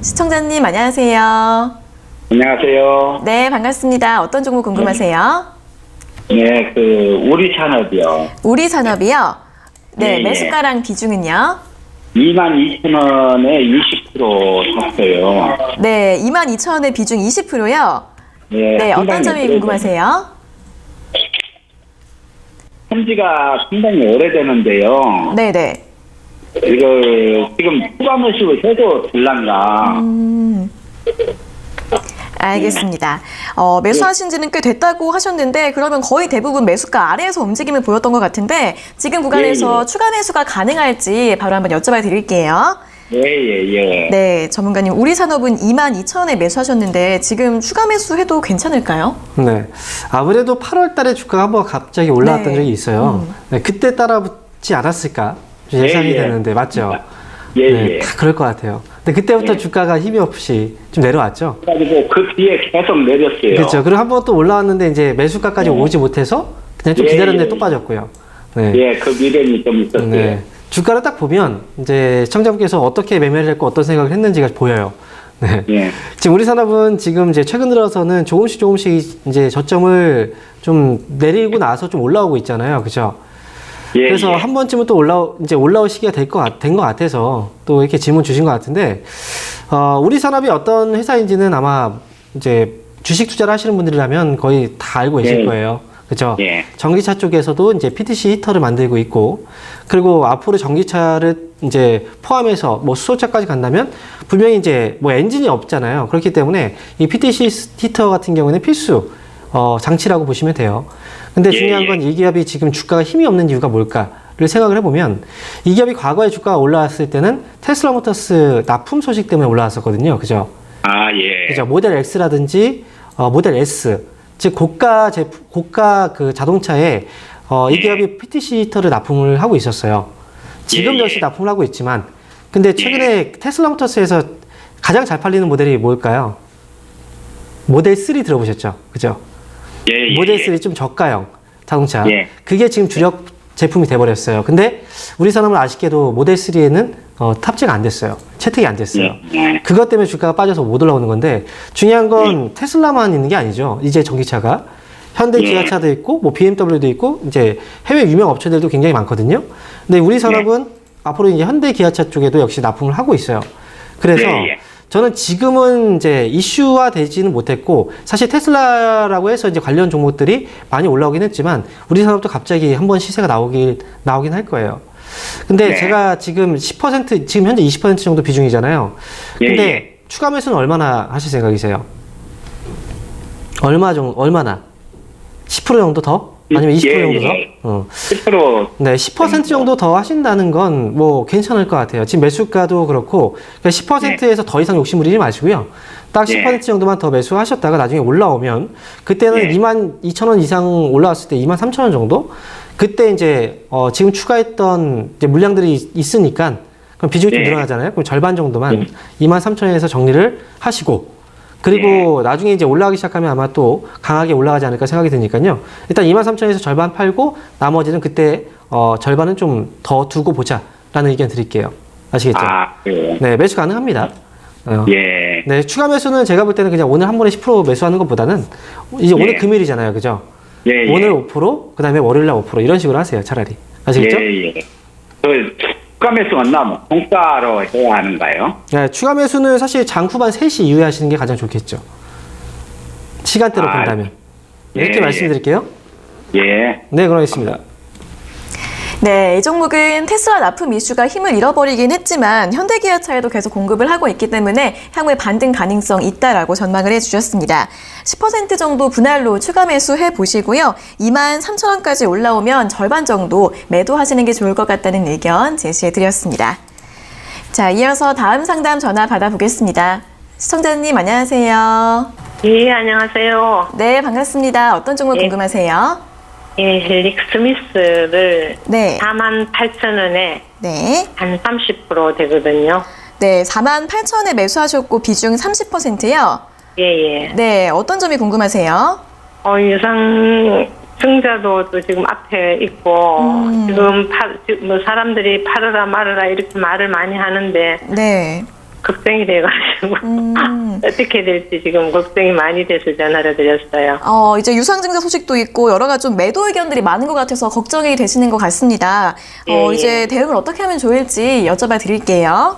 시청자님 안녕하세요. 안녕하세요. 네, 반갑습니다. 어떤 종목 궁금하세요? 네, 우리 산업이요. 우리 산업이요? 네, 네, 매수가랑 비중은요? 22,000원에 20% 샀어요. 네, 22,000원의 비중 20%요? 네, 네, 어떤 상당히 점이 오래된- 궁금하세요? 현지가 상당히 오래되는데요. 네네. 이거 지금 추가 매수 해도 될란가? 알겠습니다. 매수하신 지는 꽤 됐다고 하셨는데 그러면 거의 대부분 매수가 아래에서 움직임을 보였던 것 같은데 지금 구간에서 예. 추가 매수가 가능할지 바로 한번 여쭤봐 드릴게요. 예. 네, 전문가님, 우리 산업은 22,000원에 매수하셨는데 지금 추가 매수해도 괜찮을까요? 네. 아무래도 8월 달에 주가가 한번 갑자기 올라왔던 네. 적이 있어요. 네, 그때 따라붙지 않았을까? 좀 예상이 예. 되는데, 맞죠? 예, 네, 예. 다 그럴 것 같아요. 근데 그때부터 예. 주가가 힘이 없이 좀 내려왔죠? 그래가지고 그 뒤에 계속 내렸어요. 그렇죠. 그리고 한번 또 올라왔는데 이제 매수가까지 오지 못해서 그냥 좀 예, 기다렸는데 예. 또 빠졌고요. 네. 예, 그 미련이 좀 있었어요. 네. 주가를 딱 보면 이제 시청자분께서 어떻게 매매를 했고 어떤 생각을 했는지가 보여요. 네. 예. 지금 우리 산업은 지금 이제 최근 들어서는 조금씩 이제 저점을 좀 내리고 나서 좀 올라오고 있잖아요. 그죠? 예, 그래서 예. 한 번쯤은 또 올라올 시기가 된 것 같아서 또 이렇게 질문 주신 것 같은데, 우리 산업이 어떤 회사인지는 아마 이제 주식 투자를 하시는 분들이라면 거의 다 알고 계실 예. 거예요. 그죠? 예. 전기차 쪽에서도 이제 PTC 히터를 만들고 있고, 그리고 앞으로 전기차를 이제 포함해서 뭐 수소차까지 간다면 분명히 이제 뭐 엔진이 없잖아요. 그렇기 때문에 이 PTC 히터 같은 경우는 필수 장치라고 보시면 돼요. 근데 예, 중요한 예. 건 이 기업이 지금 주가가 힘이 없는 이유가 뭘까를 생각을 해보면 이 기업이 과거에 주가가 올라왔을 때는 테슬라 모터스 납품 소식 때문에 올라왔었거든요. 그죠? 아, 예. 그죠? 모델 X라든지 모델 S, 즉 고가 그 자동차에 이 기업이 PTC 히터를 납품을 하고 있었어요. 지금 예, 역시 예. 납품을 하고 있지만, 근데 최근에 테슬라 모터스에서 가장 잘 팔리는 모델이 뭘까요? 모델 3 들어보셨죠? 그죠? 예, 예. 모델 3 좀 저가형 자동차. 예. 그게 지금 주력 제품이 돼버렸어요. 근데 우리 산업은 아쉽게도 모델 3에는 탑재가 안 됐어요. 채택이 안 됐어요. 예. 그것 때문에 주가가 빠져서 못 올라오는 건데 중요한 건 테슬라만 있는 게 아니죠. 이제 전기차가 현대 예. 기아차도 있고 뭐 BMW도 있고 이제 해외 유명 업체들도 굉장히 많거든요. 근데 우리 산업은 앞으로 이제 현대 기아차 쪽에도 역시 납품을 하고 있어요. 그래서 예. 저는 지금은 이제 이슈화 되지는 못했고 사실 테슬라라고 해서 이제 관련 종목들이 많이 올라오긴 했지만 우리 산업도 갑자기 한번 시세가 나오긴 할 거예요. 근데 네. 제가 지금 10% 지금 현재 20% 정도 비중이잖아요. 예, 근데 예. 추가 매수는 얼마나 하실 생각이세요? 얼마나? 10% 정도 더? 아니면 20% 정도 더? 예. 10% 네, 10% 정도 더 하신다는 건 뭐 괜찮을 것 같아요. 지금 매수가도 그렇고 그러니까 10%에서 더 이상 욕심 부리지 마시고요. 딱 10% 정도만 더 매수하셨다가 나중에 올라오면 그때는 예. 22,000원 이상 올라왔을 때 23,000원 정도? 그때 이제 지금 추가했던 이제 물량들이 있으니까 그럼 비중이 좀 예. 늘어나잖아요. 그럼 절반 정도만 23,000원에서 정리를 하시고 그리고 나중에 이제 올라가기 시작하면 아마 또 강하게 올라가지 않을까 생각이 드니까요. 일단 23,000원에서 절반 팔고 나머지는 그때 절반은 좀 더 두고 보자라는 의견 드릴게요. 아시겠죠? 아, 그래요. 네, 매수 가능합니다. 예. 네, 추가 매수는 제가 볼 때는 그냥 오늘 한 번에 10% 매수하는 것보다는 이제 오늘 금요일이잖아요. 그죠? 예. 오늘 5%, 그 다음에 월요일 날 5% 이런 식으로 하세요. 차라리. 아시겠죠? 예. 추가 매수가 나면 공짜로 해야 하는가요? 네, 추가 매수는 사실 장 후반 3시 이후에 하시는 게 가장 좋겠죠. 시간대로 본다면. 이렇게 예. 말씀드릴게요. 예. 네, 그러겠습니다. 네, 이 종목은 테슬라 납품 이슈가 힘을 잃어버리긴 했지만 현대기아차에도 계속 공급을 하고 있기 때문에 향후에 반등 가능성 있다라고 전망을 해주셨습니다. 10% 정도 분할로 추가 매수해 보시고요. 23,000원까지 올라오면 절반 정도 매도하시는 게 좋을 것 같다는 의견 제시해 드렸습니다. 자, 이어서 다음 상담 전화 받아보겠습니다. 시청자님 안녕하세요. 예, 안녕하세요. 네, 반갑습니다. 어떤 종목 예. 궁금하세요? 예, 헬릭 스미스를 네. 48,000원에 네. 한 30% 되거든요. 네, 48,000원에 매수하셨고 비중 30%요. 예, 예. 네, 어떤 점이 궁금하세요? 유상 증자도 또 지금 앞에 있고, 지금 뭐 사람들이 팔으라 말으라 이렇게 말을 많이 하는데, 네. 걱정이 돼가지고 어떻게 될지 지금 걱정이 많이 돼서 전화를 드렸어요. 이제 유상증자 소식도 있고 여러 가지 좀 매도 의견들이 많은 것 같아서 걱정이 되시는 것 같습니다. 예, 이제 대응을 어떻게 하면 좋을지 여쭤봐 드릴게요.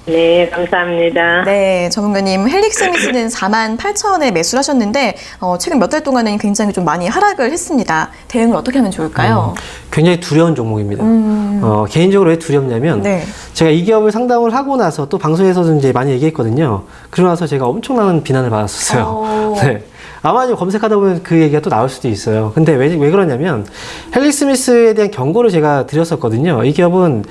네, 감사합니다. 네, 전문가님 헬릭스미스는 48,000원에 매수를 하셨는데 최근 몇 달 동안은 굉장히 좀 많이 하락을 했습니다. 대응을 어떻게 하면 좋을까요? 굉장히 두려운 종목입니다. 개인적으로 왜 두렵냐면 네. 제가 이 기업을 상담을 하고 나서 또 방송에서도 이제 많이 얘기했거든요. 그러고 나서 제가 엄청난 비난을 받았었어요. 네. 아마 이제 검색하다 보면 그 얘기가 또 나올 수도 있어요. 근데 왜 그러냐면 헬릭스미스에 대한 경고를 제가 드렸었거든요. 이 기업은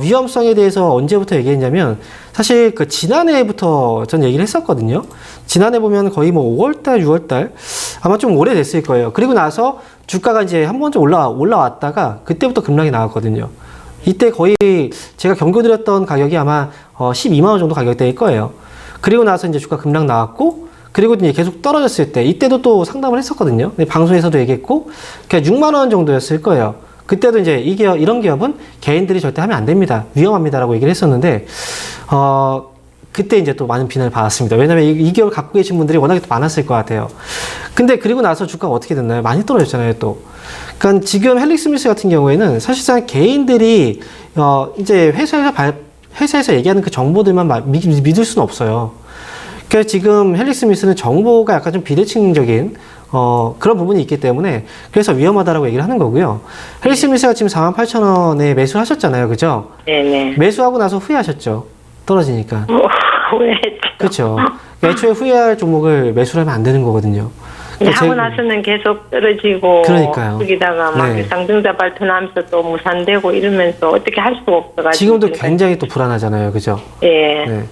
위험성에 대해서 언제부터 얘기했냐면 사실 그 지난해부터 전 얘기를 했었거든요. 지난해 보면 거의 뭐 5월달, 6월달 아마 좀 오래됐을 거예요. 그리고 나서 주가가 이제 한 번 좀 올라왔다가 그때부터 급락이 나왔거든요. 이때 거의 제가 경고드렸던 가격이 아마 12만 원 정도 가격대일 거예요. 그리고 나서 이제 주가 급락 나왔고 그리고 이제 계속 떨어졌을 때 이때도 또 상담을 했었거든요. 근데 방송에서도 얘기했고 그냥 6만 원 정도였을 거예요. 그때도 이제 이런 기업은 개인들이 절대 하면 안 됩니다. 위험합니다라고 얘기를 했었는데 그때 이제 또 많은 비난을 받았습니다. 왜냐면 이 기업을 갖고 계신 분들이 워낙에 또 많았을 것 같아요. 근데 그리고 나서 주가가 어떻게 됐나요? 많이 떨어졌잖아요, 또. 그러니까 지금 헬릭스미스 같은 경우에는 사실상 개인들이 이제 회사에서 얘기하는 그 정보들만 믿을 수는 없어요. 그래서 지금 헬릭스미스는 정보가 약간 좀 비대칭적인 그런 부분이 있기 때문에 그래서 위험하다라고 얘기를 하는 거고요. 헬릭스미스가 지금 48,000원에 매수를 하셨잖아요, 그죠? 네네. 매수하고 나서 후회하셨죠, 떨어지니까. 후회했죠. 그렇죠. 애초에 후회할 종목을 매수를 하면 안 되는 거거든요. 하고 나서는 계속 떨어지고 그러니까요. 거기다가 막 네. 유상증자 발표나면서 또 무산되고 이러면서 어떻게 할 수가 없어가지고 지금도 굉장히 또 불안하잖아요, 그죠? 예. 네.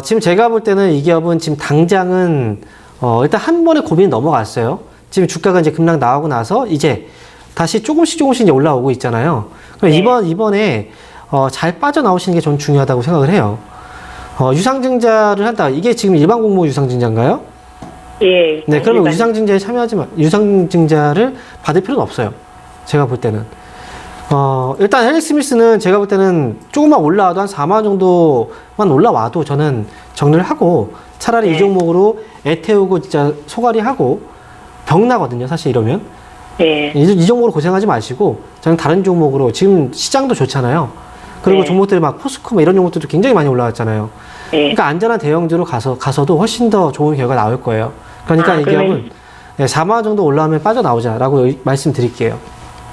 지금 제가 볼 때는 이 기업은 지금 당장은 일단 한 번에 고민이 넘어갔어요. 지금 주가가 이제 급락 나오고 나서 이제 다시 조금씩 이제 올라오고 있잖아요. 그럼 네. 이번에 잘 빠져나오시는 게 전 중요하다고 생각을 해요. 유상증자를 한다. 이게 지금 일반 공모 유상증자인가요? 예. 네, 그러면 일반- 유상증자를 받을 필요는 없어요. 제가 볼 때는. 일단 헬릭스미스는 제가 볼 때는 조금만 올라와도 한 4만 정도만 올라와도 저는 정리를 하고 차라리 네. 이 종목으로 애 태우고 진짜 소갈이 하고 병 나거든요, 사실 이러면. 예. 이 종목으로 고생하지 마시고 저는 다른 종목으로 지금 시장도 좋잖아요. 그리고 네. 종목들 막 포스코 뭐 이런 종목들도 굉장히 많이 올라왔잖아요. 예. 그러니까 안전한 대형주로 가서도 훨씬 더 좋은 결과 나올 거예요. 그러니까 이 그러면- 기업은 4만 원 정도 올라오면 빠져나오자라고 말씀드릴게요.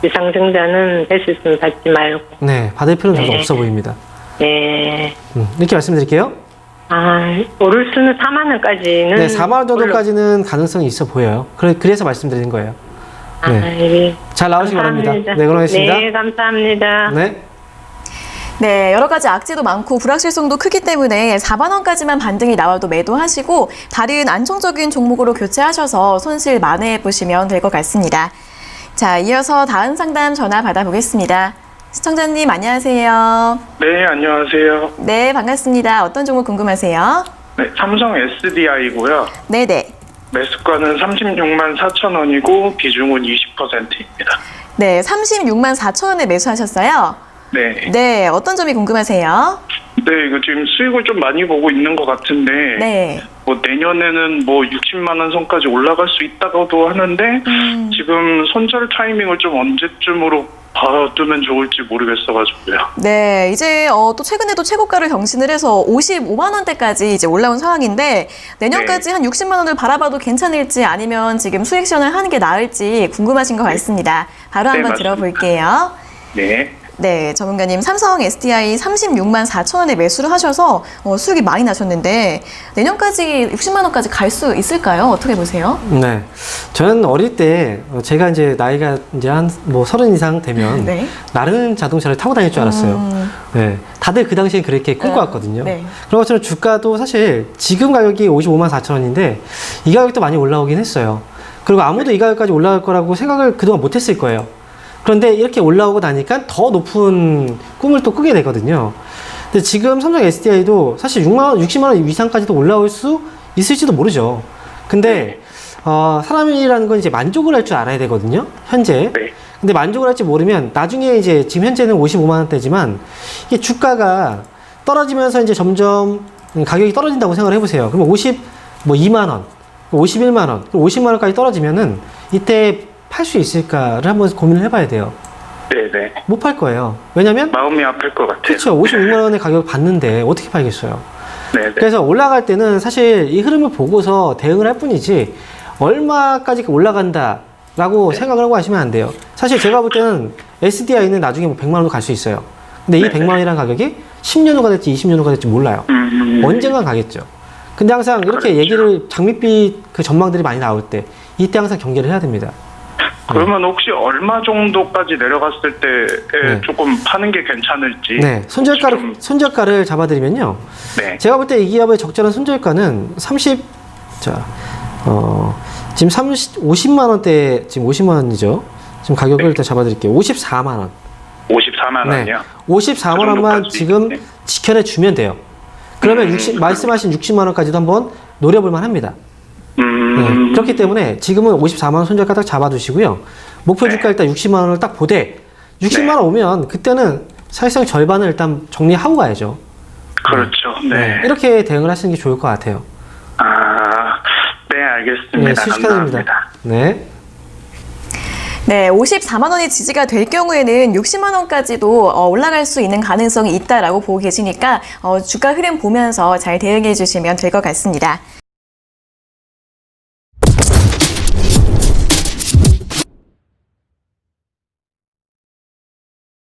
유상증자는 될 수 있으면 받지 말고. 네, 받을 필요는 저도 네. 없어 보입니다. 예. 이렇게 말씀드릴게요. 오를 수는 4만 원까지는. 네, 4만 원 정도까지는 가능성이 있어 보여요. 그래서 말씀드린 거예요. 네. 예. 잘 나오시기 바랍니다. 감사합니다. 네, 그럼 하겠습니다. 네, 감사합니다. 네. 네, 여러 가지 악재도 많고 불확실성도 크기 때문에 4만 원까지만 반등이 나와도 매도하시고 다른 안정적인 종목으로 교체하셔서 손실 만회해 보시면 될 것 같습니다. 자, 이어서 다음 상담 전화 받아보겠습니다. 시청자님 안녕하세요. 네, 안녕하세요. 네, 반갑습니다. 어떤 종목 궁금하세요? 네, 삼성 SDI고요. 네네. 매수가는 36만 4천 원이고 비중은 20%입니다. 네, 36만 4천 원에 매수하셨어요? 네. 네, 어떤 점이 궁금하세요? 네, 이거 지금 수익을 좀 많이 보고 있는 것 같은데, 네. 뭐 내년에는 뭐 60만 원 선까지 올라갈 수 있다고도 하는데, 지금 손절 타이밍을 좀 언제쯤으로 봐두면 좋을지 모르겠어가지고요. 네, 이제 또 최근에도 최고가를 경신을 해서 55만 원대까지 이제 올라온 상황인데 내년까지 한 60만 원을 바라봐도 괜찮을지 아니면 지금 수익 시전을 하는 게 나을지 궁금하신 것 같습니다. 바로 한번 맞습니다. 들어볼게요. 네. 네, 전문가님 삼성 SDI 36만 4천 원에 매수를 하셔서 수익이 많이 나셨는데 내년까지 60만 원까지 갈 수 있을까요? 어떻게 보세요? 네. 저는 어릴 때 제가 이제 나이가 이제 한 뭐 30 이상 되면 네. 나른 자동차를 타고 다닐 줄 알았어요. 네. 다들 그 당시에 그렇게 꿈꿔왔거든요. 네. 그런 것처럼 주가도 사실 지금 가격이 55만 4천 원인데 이 가격도 많이 올라오긴 했어요. 그리고 아무도 이 가격까지 올라갈 거라고 생각을 그동안 못 했을 거예요. 그런데 이렇게 올라오고 나니까 더 높은 꿈을 또 꾸게 되거든요. 근데 지금 삼성 SDI도 사실 60만 원 이상까지도 올라올 수 있을지도 모르죠. 근데 사람이라는 건 이제 만족을 할 줄 알아야 되거든요. 현재. 네. 근데 만족을 할지 모르면 나중에 이제 지금 현재는 55만 원대지만 이게 주가가 떨어지면서 이제 점점 가격이 떨어진다고 생각을 해보세요. 그러면 52만 원, 51만 원, 50만 원까지 떨어지면은 이때 팔 수 있을까를 한번 고민을 해봐야 돼요. 네네. 못 팔 거예요. 왜냐면 마음이 아플 것 같아요. 그렇죠. 56만 원의 가격을 받는데 어떻게 팔겠어요? 네네. 그래서 올라갈 때는 사실 이 흐름을 보고서 대응을 할 뿐이지 얼마까지 올라간다라고 생각을 하고 하시면 안 돼요. 사실 제가 볼 때는 SDI는 나중에 뭐 100만 원도 갈 수 있어요. 근데 이 100만 원이라는 가격이 10년 후가 될지 20년 후가 될지 몰라요. 언젠간 가겠죠. 근데 항상 이렇게 그렇죠. 얘기를 장밋빛 그 전망들이 많이 나올 때 이때 항상 경계를 해야 됩니다. 그러면 혹시 얼마 정도까지 내려갔을 때 네. 조금 파는 게 괜찮을지. 네, 손절가를 잡아드리면요. 네. 제가 볼 때 이 기업의 적절한 손절가는 지금 50만 원대, 지금 50만 원이죠. 지금 가격을 네. 일단 잡아드릴게요. 54만 원. 54만 원이요? 54만 그 원만 정도까지? 지금 네. 지켜내주면 돼요. 그러면 말씀하신 60만 원까지도 한번 노려볼만 합니다. 네, 그렇기 때문에 지금은 54만 원 손절가 딱 잡아두시고요. 목표 주가 일단 60만 원을 딱 보되 60만 원 오면 그때는 사실상 절반을 일단 정리하고 가야죠. 그렇죠. 네. 이렇게 대응을 하시는 게 좋을 것 같아요. 네, 알겠습니다. 네, 수식하드립니다. 감사합니다. 네. 네, 54만 원이 지지가 될 경우에는 60만 원까지도 올라갈 수 있는 가능성이 있다라고 보고 계시니까 주가 흐름 보면서 잘 대응해 주시면 될 것 같습니다.